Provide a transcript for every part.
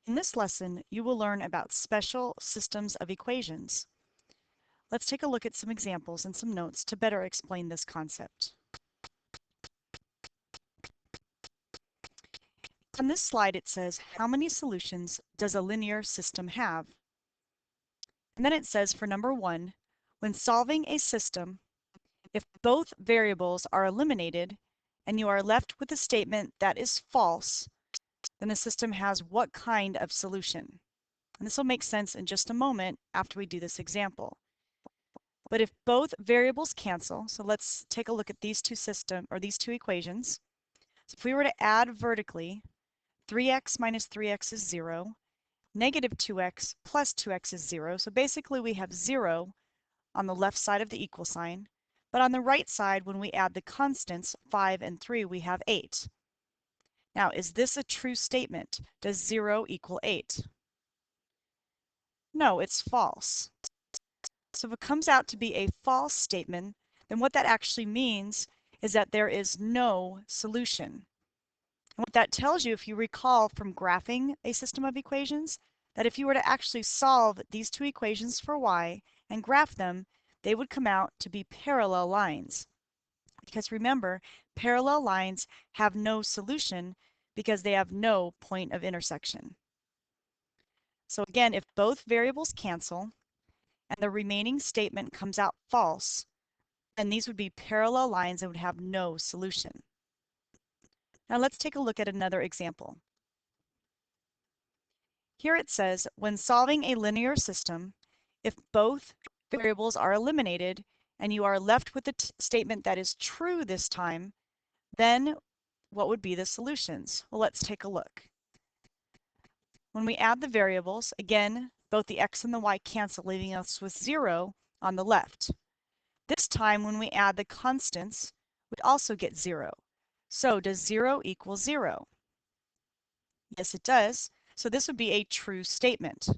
In this lesson, you will learn about special systems of equations. Let's take a look at some examples and some notes to better explain this concept. On this slide, it says, how many solutions does a linear system have? And then it says for number 1, when solving a system, if both variables are eliminated and you are left with a statement that is false, then the system has what kind of solution? And this will make sense in just a moment after we do this example. But if both variables cancel, so let's take a look at these two equations. So if we were to add vertically, 3x minus 3x is 0, negative 2x plus 2x is 0. So basically we have 0 on the left side of the equal sign, but on the right side, when we add the constants, 5 and 3, we have 8. Now, is this a true statement? Does 0 equal 8? No, it's false. So if it comes out to be a false statement, then what that actually means is that there is no solution. And what that tells you, if you recall from graphing a system of equations, that if you were to actually solve these two equations for y and graph them, they would come out to be parallel lines. Because remember, parallel lines have no solution because they have no point of intersection. So again, if both variables cancel and the remaining statement comes out false, then these would be parallel lines and would have no solution. Now let's take a look at another example. Here it says, when solving a linear system, if both variables are eliminated and you are left with the statement that is true this time, then what would be the solutions? Well, let's take a look. When we add the variables, again, both the x and the y cancel, leaving us with 0 on the left. This time, when we add the constants, we also get 0. So does 0 equal 0? Yes, it does. So this would be a true statement.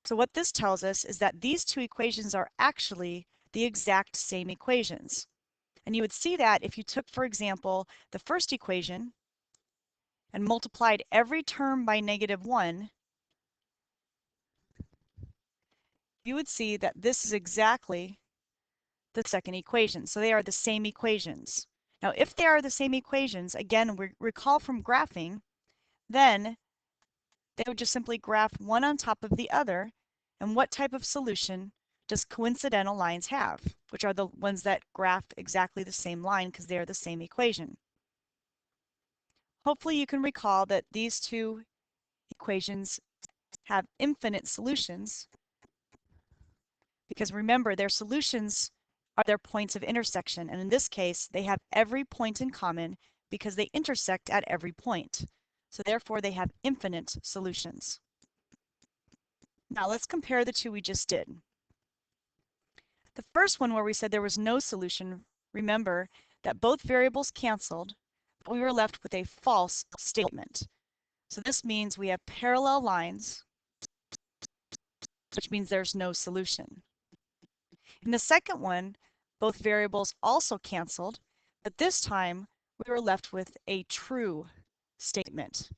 So what this tells us is that these two equations are actually the exact same equations. And you would see that if you took, for example, the first equation and multiplied every term by -1, you would see that this is exactly the second equation. So they are the same equations. Now, if they are the same equations, again, recall from graphing, then they would just simply graph one on top of the other. And what type of solution does coincidental lines have? Which are the ones that graph exactly the same line because they are the same equation. Hopefully you can recall that these two equations have infinite solutions because remember, their solutions are their points of intersection. And in this case, they have every point in common because they intersect at every point. So therefore, they have infinite solutions. Now let's compare the two we just did. The first one where we said there was no solution, remember that both variables canceled, but we were left with a false statement. So this means we have parallel lines, which means there's no solution. In the second one, both variables also canceled, but this time we were left with a true statement.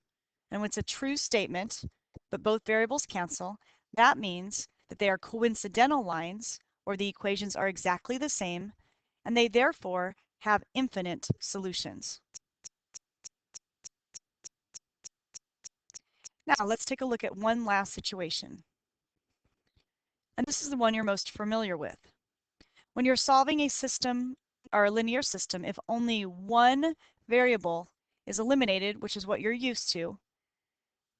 And when it's a true statement, but both variables cancel, that means that they are coincidental lines, or the equations are exactly the same, and they therefore have infinite solutions. Now let's take a look at one last situation. And this is the one you're most familiar with. When you're solving a system or a linear system, if only one variable is eliminated, which is what you're used to,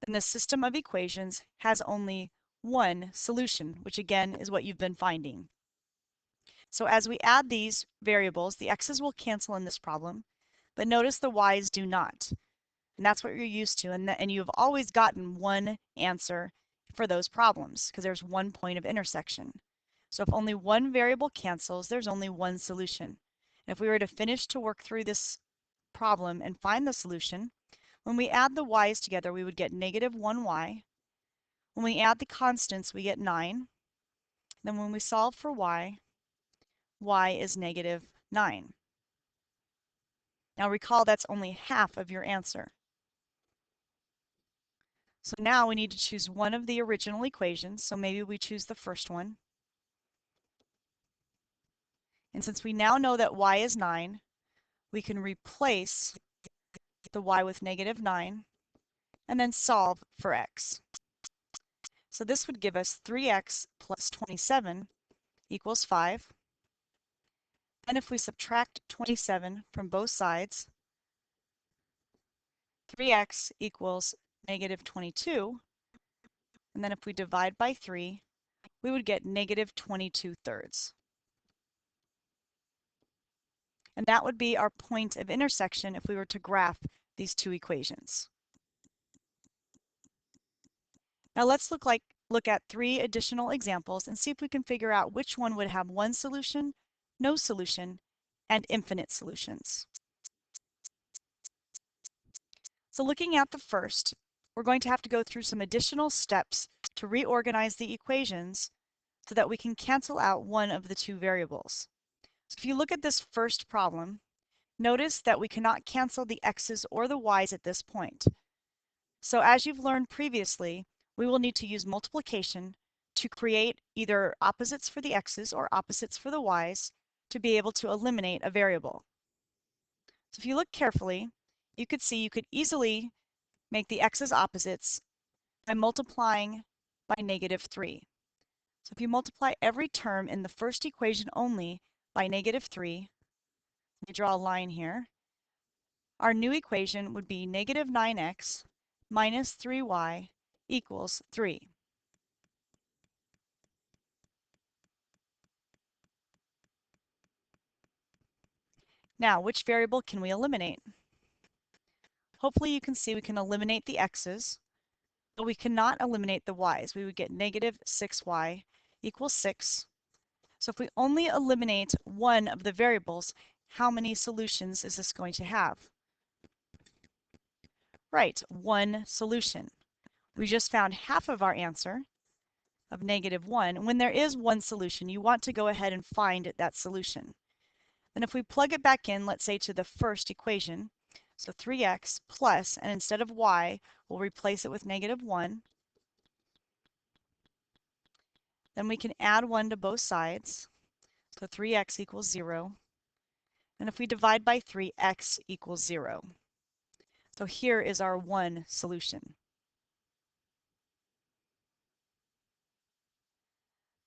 then the system of equations has only one solution, which again is what you've been finding. So as we add these variables, the x's will cancel in this problem, but notice the y's do not. And that's what you're used to, and you've always gotten one answer for those problems because there's one point of intersection. So if only one variable cancels, there's only one solution. And if we were to finish to work through this problem and find the solution, when we add the y's together, we would get -1y. When we add the constants, we get 9. Then when we solve for y is -9. Now recall that's only half of your answer. So now we need to choose one of the original equations. So maybe we choose the first one. And since we now know that y is 9, we can replace the y with -9 and then solve for x. So this would give us 3x plus 27 equals 5. And if we subtract 27 from both sides, 3x equals -22. And then if we divide by 3, we would get -22/3. And that would be our point of intersection if we were to graph these two equations. Now let's look at 3 additional examples and see if we can figure out which one would have one solution, no solution, and infinite solutions. So looking at the first, we're going to have to go through some additional steps to reorganize the equations so that we can cancel out one of the two variables. So if you look at this first problem, notice that we cannot cancel the x's or the y's at this point. So as you've learned previously, we will need to use multiplication to create either opposites for the x's or opposites for the y's to be able to eliminate a variable. So if you look carefully, you could see you could easily make the x's opposites by multiplying by -3. So if you multiply every term in the first equation only by -3, let me draw a line here, our new equation would be -9x minus 3y equals 3. Now, which variable can we eliminate? Hopefully you can see we can eliminate the x's, but we cannot eliminate the y's. We would get -6y equals 6. So if we only eliminate one of the variables, how many solutions is this going to have? Right, one solution. We just found half of our answer of -1. When there is one solution, you want to go ahead and find that solution. Then if we plug it back in, let's say to the first equation, so 3x plus, and instead of y, we'll replace it with -1. Then we can add 1 to both sides, so 3x equals 0. And if we divide by 3, x equals 0. So here is our one solution.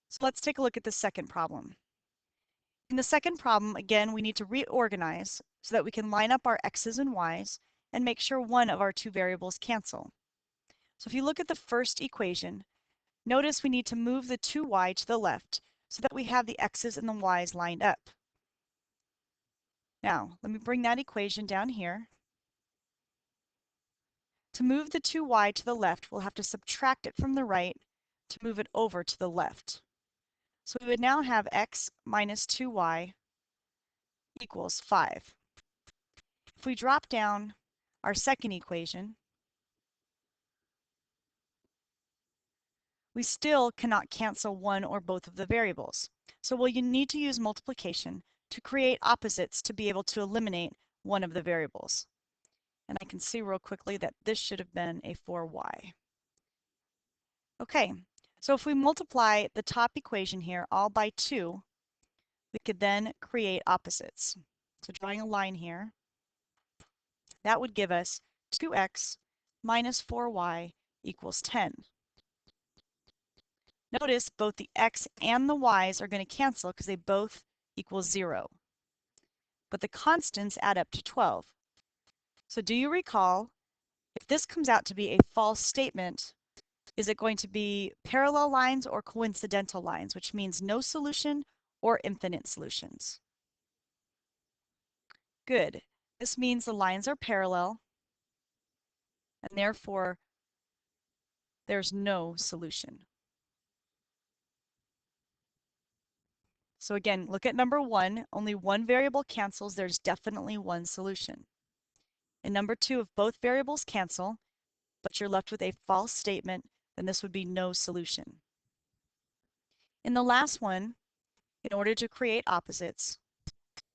So let's take a look at the second problem. In the second problem, again, we need to reorganize so that we can line up our x's and y's and make sure one of our two variables cancel. So if you look at the first equation, notice we need to move the 2y to the left so that we have the x's and the y's lined up. Now, let me bring that equation down here. To move the 2y to the left, we'll have to subtract it from the right to move it over to the left. So we would now have x minus 2y equals 5. If we drop down our second equation, we still cannot cancel one or both of the variables. So we'll need to use multiplication to create opposites to be able to eliminate one of the variables. And I can see real quickly that this should have been a 4y. Okay, so if we multiply the top equation here all by 2, we could then create opposites. So drawing a line here, that would give us 2x minus 4y equals 10. Notice both the x and the y's are going to cancel because they both equal 0. But the constants add up to 12. So do you recall, if this comes out to be a false statement, is it going to be parallel lines or coincidental lines, which means no solution or infinite solutions? Good. This means the lines are parallel, and therefore there's no solution. So again, look at number 1. Only one variable cancels. There's definitely one solution. In number 2, if both variables cancel, but you're left with a false statement, then this would be no solution. In the last one, in order to create opposites,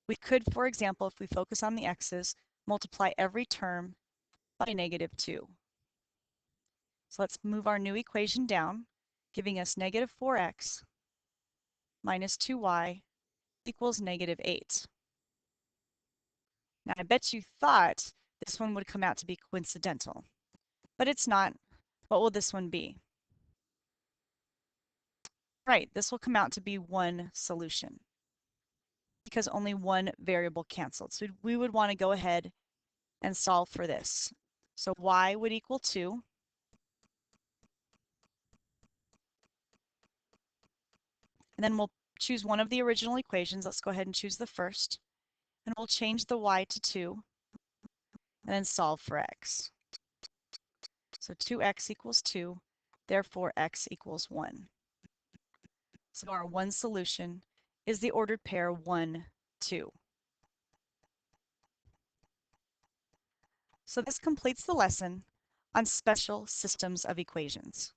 we could, for example, if we focus on the x's, multiply every term by -2. So let's move our new equation down, giving us negative 4x minus 2y equals negative 8. Now, I bet you thought this one would come out to be coincidental, but it's not. What will this one be? Right, this will come out to be one solution because only one variable canceled. So we would want to go ahead and solve for this. So y would equal 2. And then we'll choose one of the original equations. Let's go ahead and choose the first. And we'll change the y to 2 and then solve for x. So 2x equals 2, therefore x equals 1. So our one solution is the ordered pair 1, 2. So this completes the lesson on special systems of equations.